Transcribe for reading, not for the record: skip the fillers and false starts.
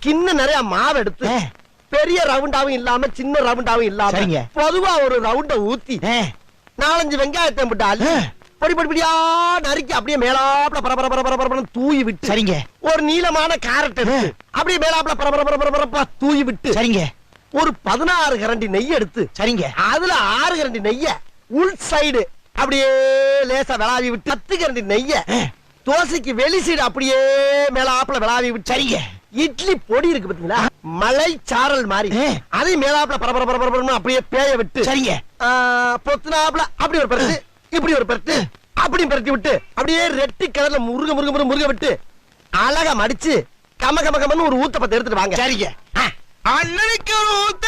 கிண்ண நிறைய மாவு எடுத்து பெரிய ரவுண்டாவும் இல்லாம சின்ன ரவுண்டாவும் இல்லாம பொதுவா ஒரு ரவுண்ட ஊத்தி 4-5 வெங்காயத்தை விட்டு பொடி பொடியா நறுக்கி அப்படியே மேலாப்ல பரபர தூவி விட்டு சரிங்க. ஒரு நீளமான கேரட் எடுத்து அப்படியே மேலாப்ல பரபர தூவி விட்டு சரிங்க. ஒரு 16 கரண்டி நெய் எடுத்து சரிங்க. அதுல 6 கரண்டி நெய்ய உள் சைடு அப்படியே லேசா விளாவி விட்டு 10 கரண்டி நெய்ய தோசைக்கு வெளி சைடு அப்படியே மேலாப்ல விளாவி விட்டு சரிங்க. இட்லி பொடி இருக்கு பாத்தீங்களா, மலை சாரல் மாதிரி அதை மேலாப்ல பரபர அப்படியே பேய விட்டு சரிங்க. பொத்துனாப்ல அப்படி ஒரு பரட்டு இப்படி ஒரு பரட்டு அப்படி பரட்டி விட்டு அப்படியே ரெட்டி கலர்ல முருக விட்டு அழகா மடிச்சு கம கமன்னு ஒரு ஊத்தப்பத்தை எடுத்துட்டு வாங்க சரிங்க. அண்ணனுக்கு ஊத்த